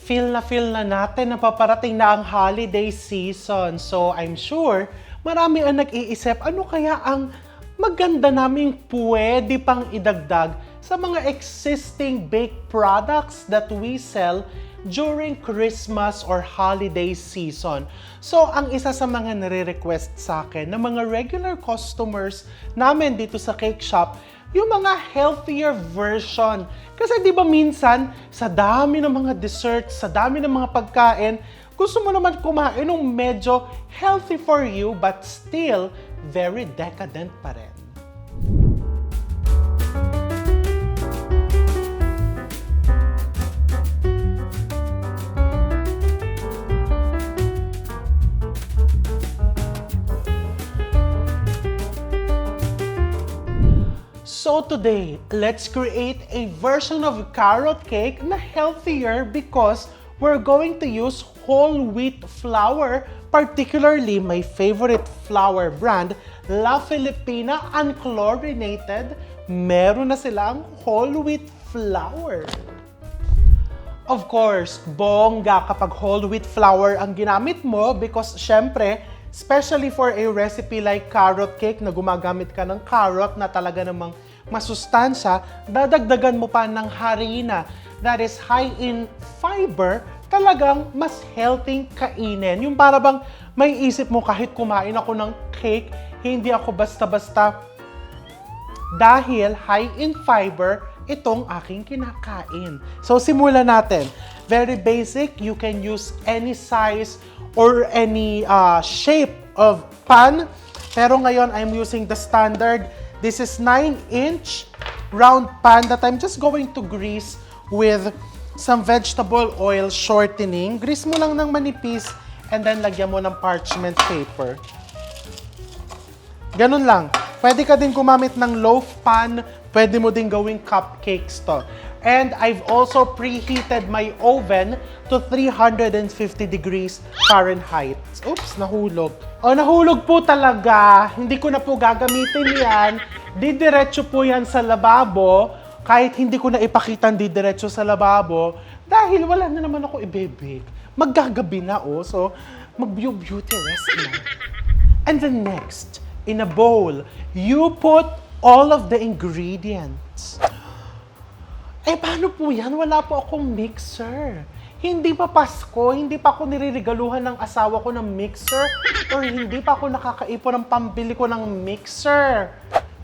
feel na natin na paparating na ang holiday season. So I'm sure marami ang nag-iisip, ano kaya ang maganda naming pwede pang idagdag sa mga existing baked products that we sell during Christmas or holiday season. So, ang isa sa mga nare-request sa akin ng mga regular customers namin dito sa cake shop, yung mga healthier version. Kasi di ba minsan, sa dami ng mga desserts, sa dami ng mga pagkain, gusto mo naman kumain ng medyo healthy for you but still very decadent pa rin. So today, let's create a version of carrot cake na healthier because we're going to use whole wheat flour, particularly my favorite flour brand, La Filipina Unchlorinated. Meron na silang whole wheat flour. Of course, bongga kapag whole wheat flour ang ginamit mo because syempre, especially for a recipe like carrot cake na gumagamit ka ng carrot na talaga namang masustansya, dadagdagan mo pa ng harina that is high in fiber, talagang mas healthy kainin. Yung para bang may isip mo kahit kumain ako ng cake, hindi ako basta-basta dahil high in fiber itong aking kinakain. So simulan natin. Very basic, you can use any size or any shape of pan. Pero ngayon, I'm using the standard. This is 9-inch round pan that I'm just going to grease with some vegetable oil shortening. Grease mo lang ng manipis and then lagyan mo ng parchment paper. Ganun lang. Pwede ka din gumamit ng loaf pan. Pwede mo din gawing cupcakes to. And I've also preheated my oven to 350 degrees Fahrenheit. Oops, nahulog. Oh, nahulog po talaga. Hindi ko na po gagamitin yan. Didiretso po yan sa lababo. Kahit hindi ko na ipakita didiretso sa lababo. Dahil wala na naman ako ibebake. Maggagabi na, oh. So, mag-beauty rest na. And then next, in a bowl, you put all of the ingredients. Eh, paano po yan? Wala po akong mixer. Hindi pa Pasko, hindi pa ako niririgaluhan ng asawa ko ng mixer, or hindi pa ako nakakaipon ng pambili ko ng mixer.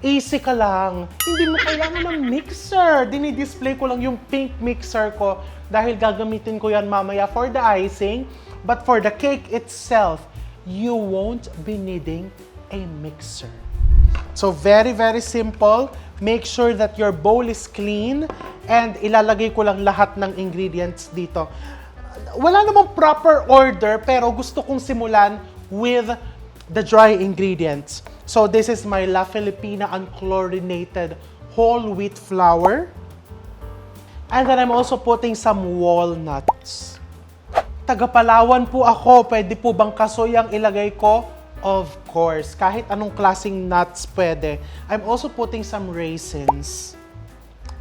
Easy ka lang. Hindi mo kailangan ng mixer. Dinidisplay ko lang yung pink mixer ko dahil gagamitin ko yan mamaya for the icing. But for the cake itself, you won't be needing a mixer. So very, very simple. Make sure that your bowl is clean and ilalagay ko lang lahat ng ingredients dito. Wala namang proper order pero gusto kong simulan with the dry ingredients. So this is my La Filipina Unchlorinated whole wheat flour. And then I'm also putting some walnuts. Taga Palawan po ako. Pwede po bang kasoy ang ilagay ko? Of course, kahit anong klaseng nuts pwede. I'm also putting some raisins.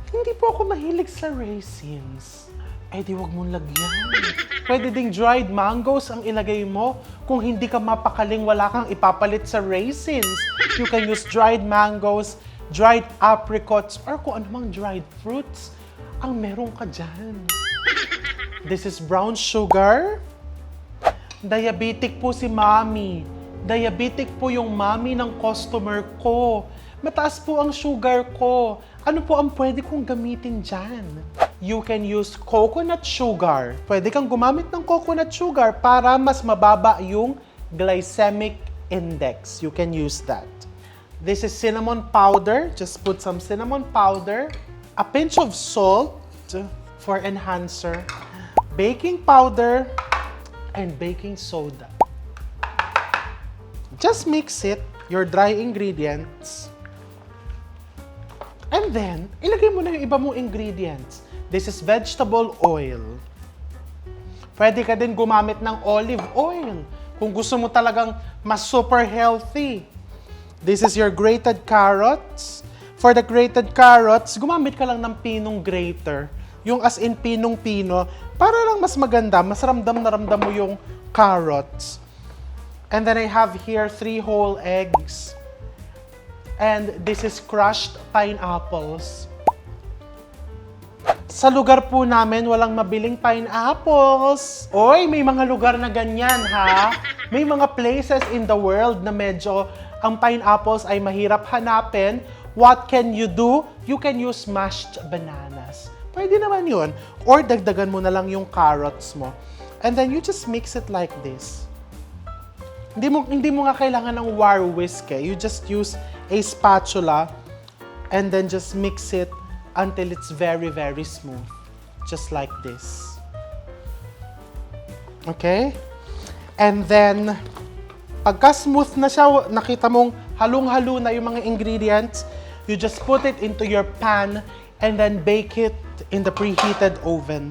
Hindi po ako mahilig sa raisins. Eh di wag mong lagyan. Pwede ding dried mangoes ang ilagay mo. Kung hindi ka mapakaling, wala kang ipapalit sa raisins. You can use dried mangoes, dried apricots, or kung anumang dried fruits ang meron ka dyan. This is brown sugar. Diabetic po si Mommy. Diabetic po yung mommy ng customer ko. Mataas po ang sugar ko. Ano po ang pwede kong gamitin dyan? You can use coconut sugar. Pwede kang gumamit ng coconut sugar para mas mababa yung glycemic index. You can use that. This is cinnamon powder. Just put some cinnamon powder. A pinch of salt for enhancer. Baking powder and baking soda. Just mix it, your dry ingredients. And then, ilagay mo na yung iba mong ingredients. This is vegetable oil. Pwede ka din gumamit ng olive oil kung gusto mo talagang mas super healthy. This is your grated carrots. For the grated carrots, gumamit ka lang ng pinong grater. Yung as in pinong-pino, para lang mas maganda, mas ramdam na ramdam mo yung carrots. And then I have here 3 whole eggs. And this is crushed pineapples. Sa lugar po namin, walang mabiling pineapples. Oy, may mga lugar na ganyan, ha? May mga places in the world na medyo ang pineapples ay mahirap hanapin. What can you do? You can use mashed bananas. Pwede naman yun. Or dagdagan mo na lang yung carrots mo. And then you just mix it like this. Hindi mo nga kailangan ng war whisk eh. You just use a spatula and then just mix it until it's very, very smooth. Just like this. Okay? And then, pagka smooth na siya, nakita mong halong-halo na yung mga ingredients, you just put it into your pan and then bake it in the preheated oven.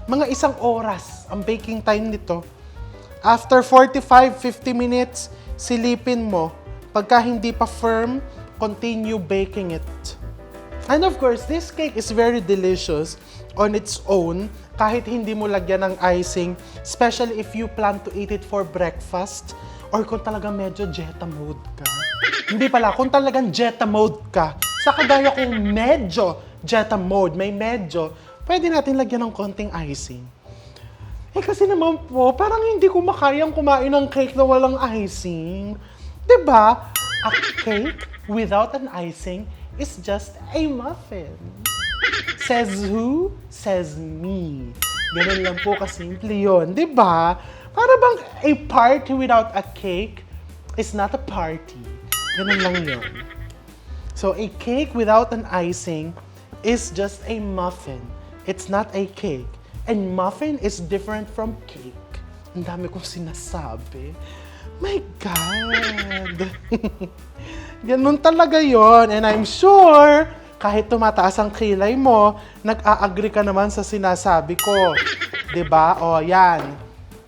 Mga 1 oras ang baking time nito. After 45-50 minutes, silipin mo. Pagka hindi pa firm, continue baking it. And of course, this cake is very delicious on its own, kahit hindi mo lagyan ng icing, especially if you plan to eat it for breakfast or kung talagang medyo Jetta mode ka. Hindi pala, kung talagang Jetta mode ka, sa kagaya kong medyo Jetta mode, may medyo, pwede natin lagyan ng konting icing. Eh kasi naman po, parang hindi ko makayang kumain ng cake na walang icing. 'Di ba? A cake without an icing is just a muffin. Says who? Says me. Ganun lang po kasimple yun. 'Di ba? Para bang a party without a cake is not a party. Ganun lang yun. So a cake without an icing is just a muffin. It's not a cake. And muffin is different from cake. Ang dami kong sinasabi. My God! Ganun talaga yon. And I'm sure, kahit tumataas ang kilay mo, nag-a-agree ka naman sa sinasabi ko. 'Di ba? O, yan.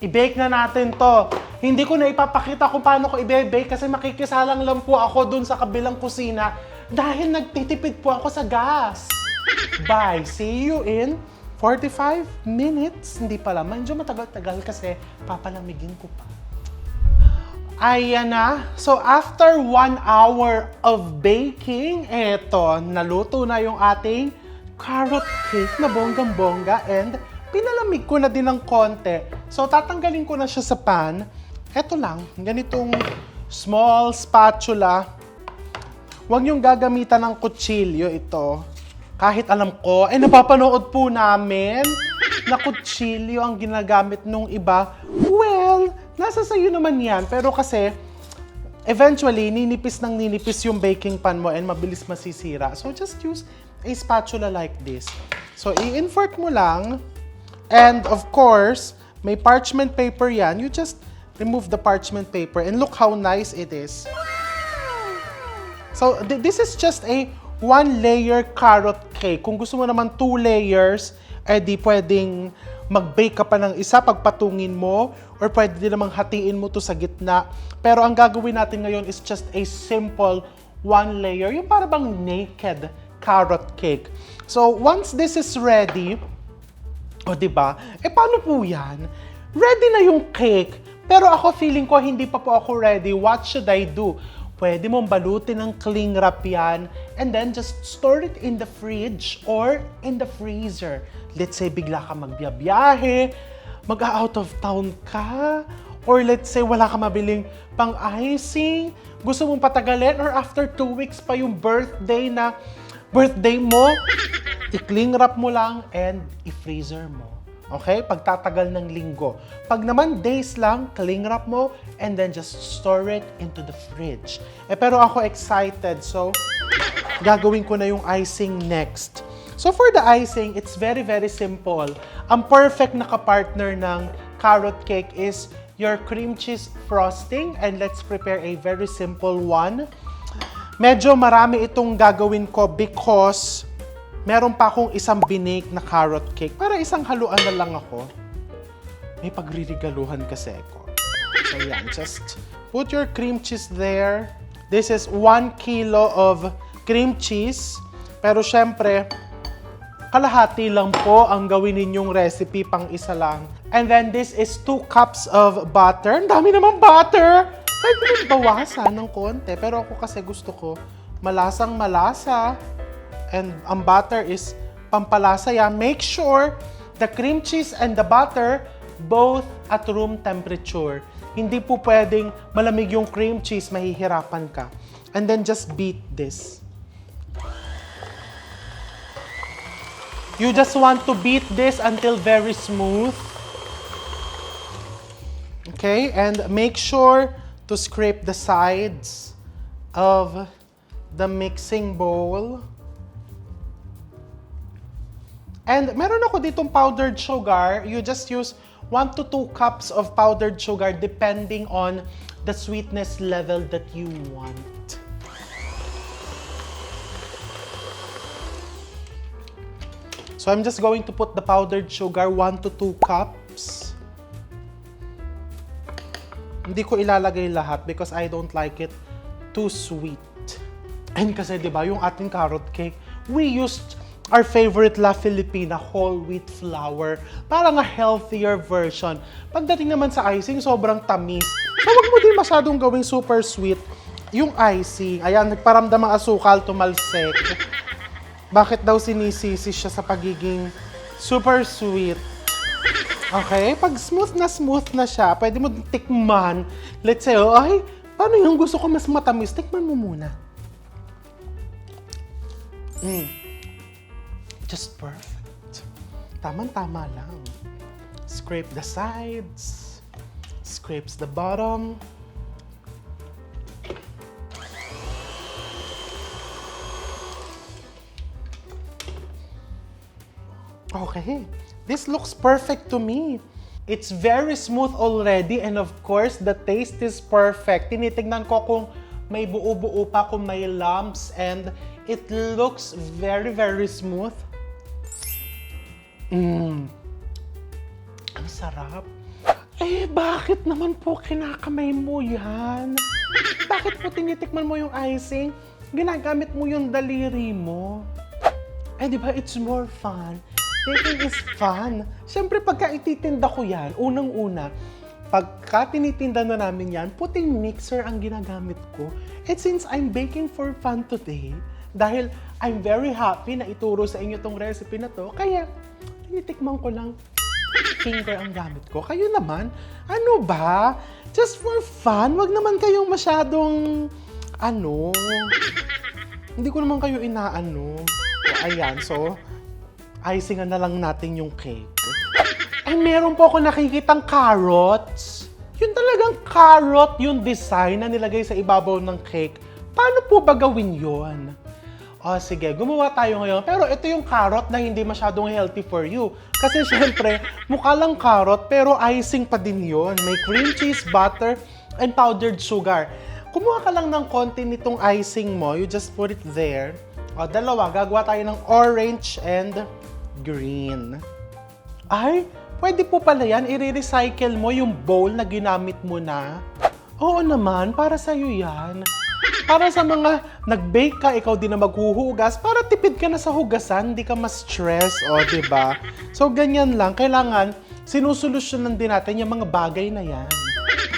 I-bake na natin to. Hindi ko na ipapakita kung paano ko i-bake kasi makikisalang lang po ako dun sa kabilang kusina dahil nagtitipid po ako sa gas. Bye! See you in 45 minutes. Hindi pala. Medyo matagal-tagal kasi papalamigin ko pa. Ayan na. So, after 1 hour of baking, eto, naluto na yung ating carrot cake na bonggang-bongga and pinalamig ko na din ng konti. So, tatanggalin ko na siya sa pan. Eto lang, ganitong small spatula. Huwag niyong gagamitan ng kutsilyo ito. Kahit alam ko, napapanood po namin na kutsilyo ang ginagamit nung iba. Well, nasa sayo naman yan. Pero kasi, eventually, ninipis yung baking pan mo and mabilis masisira. So, just use a spatula like this. So, i-invert mo lang. And of course, may parchment paper yan. You just remove the parchment paper and look how nice it is. So, this is just a 1-layer carrot cake. Kung gusto mo naman 2 layers, di pwedeng mag-bake ka pa ng isa pagpatungin mo or pwede din namang hatiin mo to sa gitna. Pero ang gagawin natin ngayon is just a simple 1 layer, yung para bang naked carrot cake. So, once this is ready, diba? Paano po yan? Ready na yung cake. Pero ako feeling ko hindi pa po ako ready. What should I do? Pwede mong balutin ng cling wrap yan and then just store it in the fridge or in the freezer. Let's say bigla ka magbiyahe, mag-out of town ka, or let's say wala ka mabiling pang-icing, gusto mong patagalin, or after 2 weeks pa yung birthday mo, i-cling wrap mo lang and i-freezer mo. Okay? Pagtatagal ng linggo. Pag naman days lang, cling wrap mo and then just store it into the fridge. Pero ako excited, so gagawin ko na yung icing next. So for the icing, it's very, very simple. Ang perfect na kapartner ng carrot cake is your cream cheese frosting, and let's prepare a very simple one. Medyo marami itong gagawin ko because meron pa akong isang binake na carrot cake. Para isang haluan na lang ako. May pagririgaluhan kasi ako. So yan, just put your cream cheese there. This is 1 kilo of cream cheese. Pero syempre, kalahati lang po ang gawin ninyong recipe, pang isa lang. And then this is 2 cups of butter. Ang dami naman butter! Pwede rin bawasan ng konti. Pero ako kasi gusto ko malasang malasa. And ang butter is pampalasa yan. Make sure the cream cheese and the butter both at room temperature. Hindi po pwedeng malamig yung cream cheese, mahihirapan ka. And then just beat this. You just want to beat this until very smooth. Okay, and make sure to scrape the sides of the mixing bowl. And meron ako ditong powdered sugar. You just use 1 to 2 cups of powdered sugar depending on the sweetness level that you want. So I'm just going to put the powdered sugar 1 to 2 cups. Hindi ko ilalagay lahat because I don't like it too sweet. And kasi 'di ba, yung ating carrot cake, we used our favorite La Filipina whole wheat flour. Parang a healthier version. Pagdating naman sa icing, sobrang tamis. So wag mo din masyadong gawing super sweet yung icing. Ayan, nagparamdam ang asukal, tumalsik. Bakit daw sinisisi siya sa pagiging super sweet? Okay? Pag smooth na siya, pwede mo tikman. Let's say, oh, ay, paano yung gusto ko mas matamis? Tikman mo muna. Just perfect. Tama-tama lang. Scrape the sides. Scrapes the bottom. Okay. This looks perfect to me. It's very smooth already and of course, the taste is perfect. Tinitignan ko kung may buo-buo pa, kung may lumps, and it looks very, very smooth. Ang sarap. Eh, bakit naman po kinakamay mo yan? Bakit po tinitikman mo yung icing? Ginagamit mo yung daliri mo. Eh, di ba, it's more fun. Baking is fun. Siyempre, pagka ititinda ko yan, unang-una, pagka tinitinda na namin yan, puting mixer ang ginagamit ko. And since I'm baking for fun today, dahil I'm very happy na ituro sa inyo tong recipe na to, kaya tinitikman ko lang finger ang gamit ko. Kayo naman, ano ba? Just for fun, wag naman kayong masyadong, hindi ko naman kayo inaano. O, ayan, so, icingan na lang natin yung cake. Ay, meron po ako nakikitang carrots. Yun talagang carrot yung design na nilagay sa ibabaw ng cake. Paano po ba gawin yun? O sige, gumawa tayo ngayon. Pero ito yung carrot na hindi masyadong healthy for you. Kasi syempre, mukha lang carrot pero icing pa din yun. May cream cheese, butter, and powdered sugar. Kumuha ka lang ng konti nitong icing mo. You just put it there. O, dalawa. Gagawa tayo ng orange and green. Ay, pwede po pala yan. I-recycle mo yung bowl na ginamit mo na. Oo naman, para sa'yo yan. Para sa mga nag-bake ka, ikaw din na maghuhugas, para tipid ka na sa hugasan, hindi ka ma-stress, o, diba? So, ganyan lang. Kailangan, sinusolusyonan din natin yung mga bagay na yan.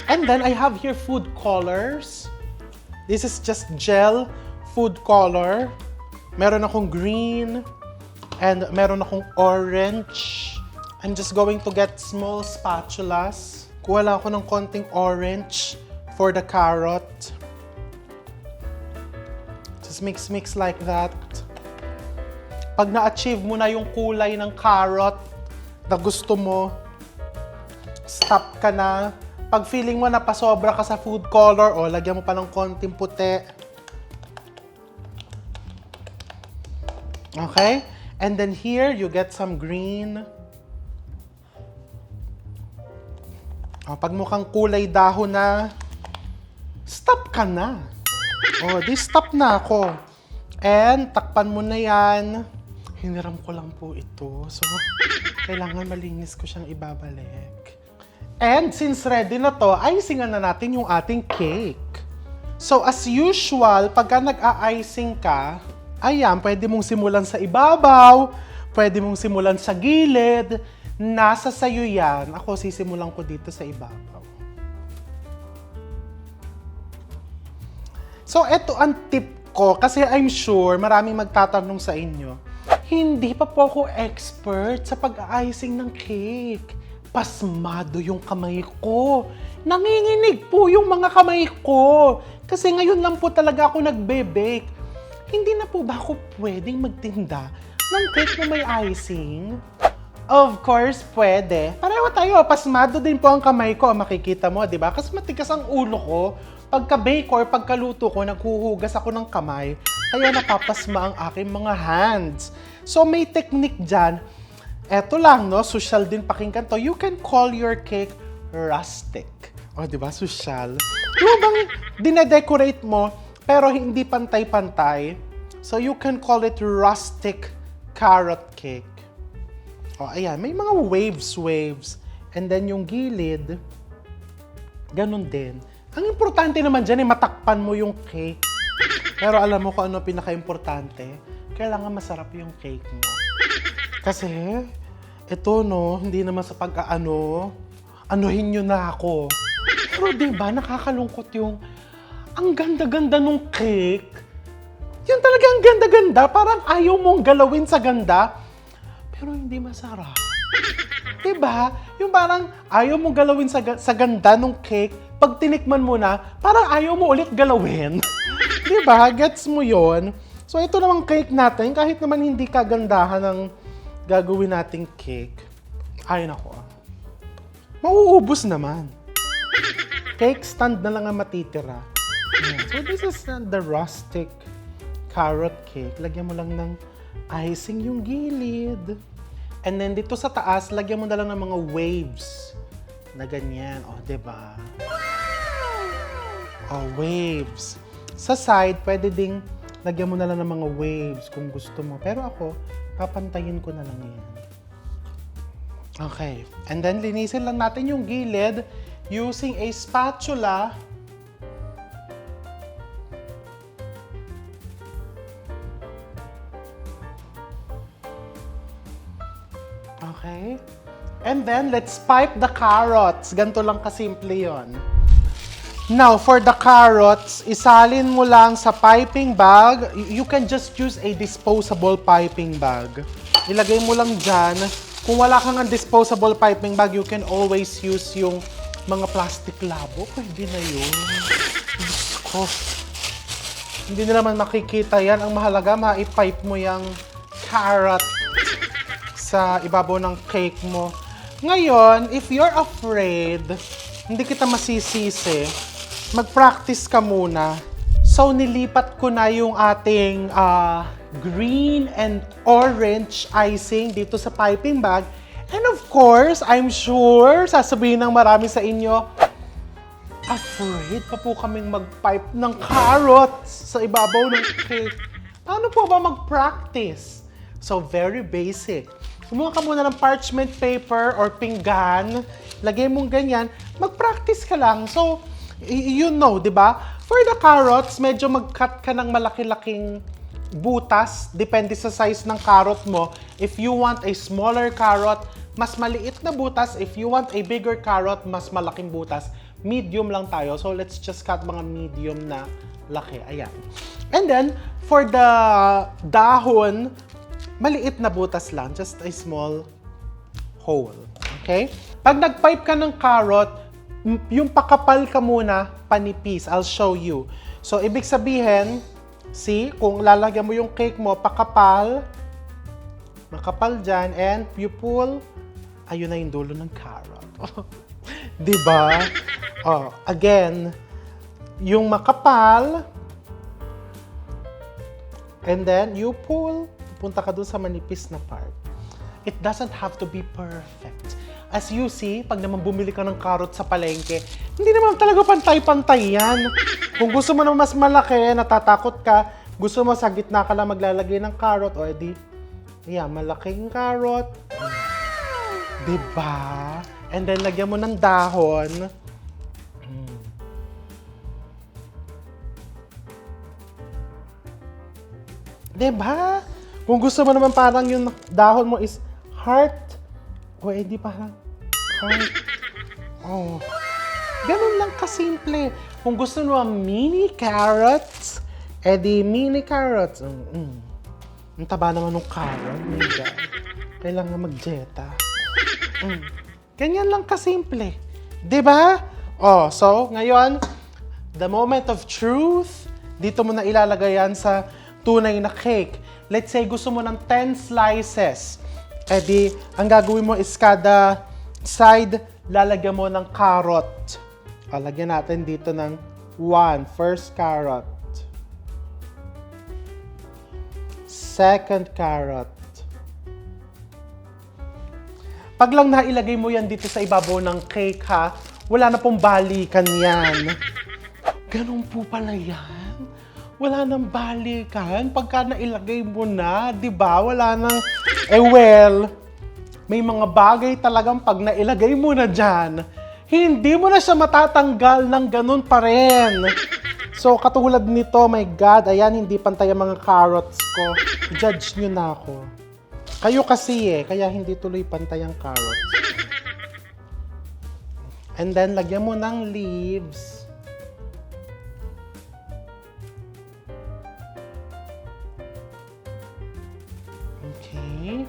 And then, I have here food colors. This is just gel food color. Meron akong green, and meron akong orange. I'm just going to get small spatulas. Kuha lang ako ng konting orange for the carrot. Just mix like that. Pag na-achieve mo na yung kulay ng carrot na gusto mo, stop ka na. Pag feeling mo na pasobra ka sa food color, o lagyan mo pa ng konting puti. Okay? And then here, you get some green. O, pag mukhang kulay dahon na, stop ka na. O, di stop na ako. And, takpan mo na yan. Hiniram ko lang po ito. So, kailangan malinis ko siyang ibabalik. And, since ready na to, icingan na natin yung ating cake. So as usual, pagka nag-a-icing ka, ayan, pwede mong simulan sa ibabaw, pwede mong simulan sa gilid, nasa sayo yan. Ako, sisimulan ko dito sa ibabaw. So, eto ang tip ko, kasi I'm sure maraming magtatanong sa inyo. Hindi pa po ako expert sa pag-icing ng cake. Pasmado yung kamay ko. Nanginginig po yung mga kamay ko. Kasi ngayon lang po talaga ako nagbe-bake. Hindi na po ba ako pwedeng magtinda ng cake na may icing? Of course, pwede. Pareho tayo, pasmado din po ang kamay ko. Makikita mo, di ba? Kasi matigas ang ulo ko. Pagka-bake or pagkaluto ko, naghuhugas ako ng kamay. Kaya napapasma ang aking mga hands. So, may technique dyan. Eto lang, no? Social din pakinggan to. You can call your cake rustic. O, di ba? Social. Yung bang dinedecorate mo, pero hindi pantay-pantay. So, you can call it rustic carrot cake. O, ayan. May mga waves. And then, yung gilid, ganun din. Ang importante naman dyan, matakpan mo yung cake. Pero alam mo kung ano pinaka-importante? Kailangan masarap yung cake mo. Kasi, ito no, hindi naman sa anuhin nyo na ako. Pero diba, nakakalungkot yung, ang ganda-ganda nung cake. Yun talaga ang ganda-ganda. Parang ayaw mong galawin sa ganda, pero hindi masarap. Diba? Yung parang ayaw mong galawin sa ganda nung cake, pag tinikman mo na, parang ayaw mo ulit galawin. Diba? Gets mo yon? So, ito namang cake natin, kahit naman hindi kagandahan ng gagawin nating cake, ay nako, mauubos naman. Cake stand na lang ang matitira. Ayan. So, this is the rustic carrot cake. Lagyan mo lang ng icing yung gilid. And then, dito sa taas, lagyan mo na lang ng mga waves na ganyan. O, diba? O, waves. Sa side, pwede ding lagyan mo na lang ng mga waves kung gusto mo. Pero ako, papantayin ko na lang yan. Okay. And then, linisin lang natin yung gilid using a spatula. Okay. And then, let's pipe the carrots. Ganito lang kasimple yon. Now, for the carrots, isalin mo lang sa piping bag. You can just use a disposable piping bag. Ilagay mo lang dyan. Kung wala kang disposable piping bag, you can always use yung mga plastic labo. Pwede na yun. Diyos ko. Hindi na naman makikita yan. Ang mahalaga, ma-pipe mo yung carrot sa ibabaw ng cake mo. Ngayon, if you're afraid, hindi kita masisisi, mag-practice ka muna. So, nilipat ko na yung ating green and orange icing dito sa piping bag. And of course, I'm sure, sasabihin ng marami sa inyo, afraid pa po kaming mag-pipe ng carrots sa ibabaw ng cake. Paano po ba mag-practice? So, very basic. Kumuha ka muna ng parchment paper or pinggan, lagay mong ganyan, mag-practice ka lang. So, you know, di ba? For the carrots, medyo mag-cut ka ng malaki-laking butas, depende sa size ng carrot mo. If you want a smaller carrot, mas maliit na butas. If you want a bigger carrot, mas malaking butas. Medium lang tayo. So, let's just cut mga medium na laki. Ayan. And then, for the dahon, maliit na butas lang. Just a small hole. Okay? Pag nag-pipe ka ng carrot, yung pakapal ka muna, panipis. I'll show you. So, ibig sabihin, see, kung lalagyan mo yung cake mo, pakapal, makapal dyan, and you pull, ayun na yung dulo ng carrot. Diba? Oh, again, yung makapal, and then you pull, punta ka dun sa manipis na part. It doesn't have to be perfect. As you see, pag naman bumili ka ng carrot sa palengke, hindi naman talaga pantay-pantay yan. Kung gusto mo na mas malaki, natatakot ka, gusto mo sa gitna ka lang maglalagay ng carrot, o edi, yeah, malaking carrot. Diba? And then, lagyan mo ng dahon. Diba? Kung gusto mo naman parang yung dahon mo is heart, o hindi parang heart. Oh. Ganun lang kasimple. Kung gusto mo mini carrots, edi mini carrots. Ang taba naman ng carrot. Oh my God. Kailangan mag-jeta. Ganyan lang kasimple. Diba? Oh, so, ngayon, the moment of truth, dito mo na ilalagay yan sa tunay na cake. Let's say gusto mo ng 10 slices. Eh di, ang gagawin mo is kada side, lalagyan mo ng carrot. O, lagyan natin dito ng 1. First carrot. Second carrot. Pag lang nailagay mo yan dito sa ibabaw ng cake, ha, wala na pong balikan yan. Ganun po pala yan. Wala nang balikan pagka nailagay mo na, di ba? Wala nang, may mga bagay talagang pag nailagay mo na dyan, hindi mo na siya matatanggal ng ganun pa rin. So, katulad nito, my God, ayan, hindi pantay ang mga carrots ko. Judge nyo na ako. Kayo kasi kaya hindi tuloy pantay ang carrots. And then, lagyan mo ng leaves. Okay.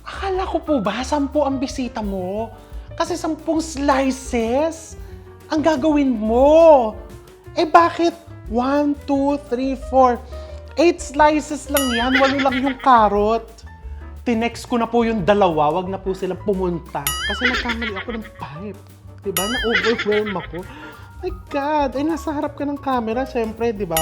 Akala ko po ba 10 ang bisita mo? Kasi 10 slices ang gagawin mo. Eh bakit 1, 2, 3, 4, 8 slices lang yan, 8 lang yung carrot. Tinext ko na po yung 2, wag na po silang pumunta. Kasi nagkamali ako ng 5. Diba? Na-overwhelm ako. My God, ay nasa harap ka ng camera, syempre, diba?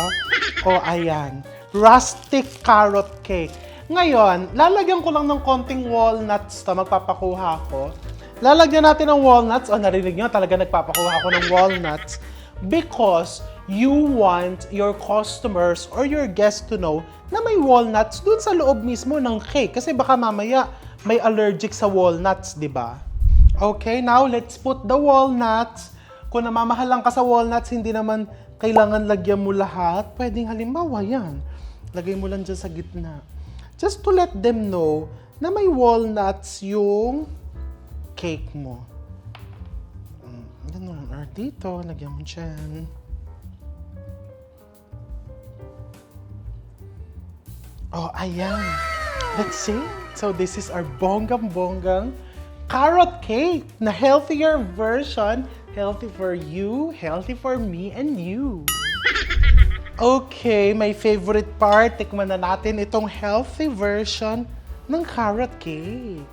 O, ayan. Rustic carrot cake. Ngayon, lalagyan ko lang ng konting walnuts to, magpapakuha ko. Lalagyan natin ng walnuts. O, narinig nyo, talaga nagpapakuha ako ng walnuts. Because you want your customers or your guests to know na may walnuts dun sa loob mismo ng cake. Kasi baka mamaya may allergic sa walnuts, di ba? Okay, now let's put the walnuts. Kung namamahalan ka sa walnuts, hindi naman kailangan lagyan mo lahat. Pwedeng halimbawa yan. Lagay mo lang dyan sa gitna. Just to let them know na may walnuts yung cake mo. Ganun. Or dito, lagyan mo dyan. Oh, ayan. That's it. So this is our bonggang-bonggang carrot cake na healthier version. Healthy for you, healthy for me, and you. Okay, my favorite part. Tikman na natin itong healthy version ng carrot cake.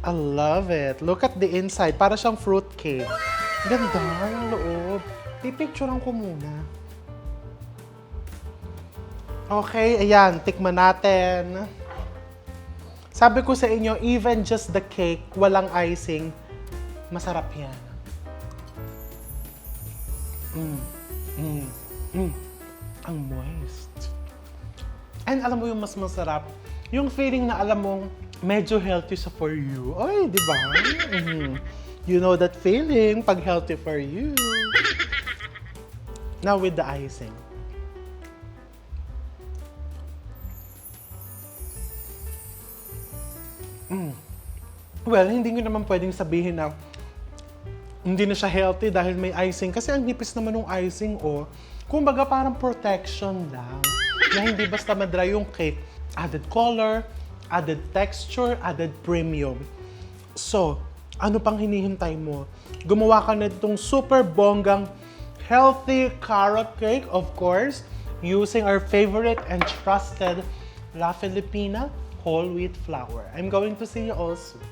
I love it. Look at the inside. Para siyang fruit cake. Ganda yung loob. Pipicturean ko muna. Okay, ayan. Tikman natin. Sabi ko sa inyo, even just the cake, walang icing, masarap yan. Ang moist. And alam mo yung mas masarap? Yung feeling na alam mong medyo healthy sa for you. Ay, di ba? You know that feeling pag healthy for you. Now with the icing. Well, hindi nyo naman pwedeng sabihin na hindi na siya healthy dahil may icing. Kasi ang nipis naman ng icing, oh. Kumbaga parang protection lang. Na hindi basta madry yung cake. Added color, added texture, added premium. So, ano pang hinihintay mo? Gumawa ka na itong super bonggang healthy carrot cake, of course, using our favorite and trusted La Filipina whole wheat flour. I'm going to see you all soon.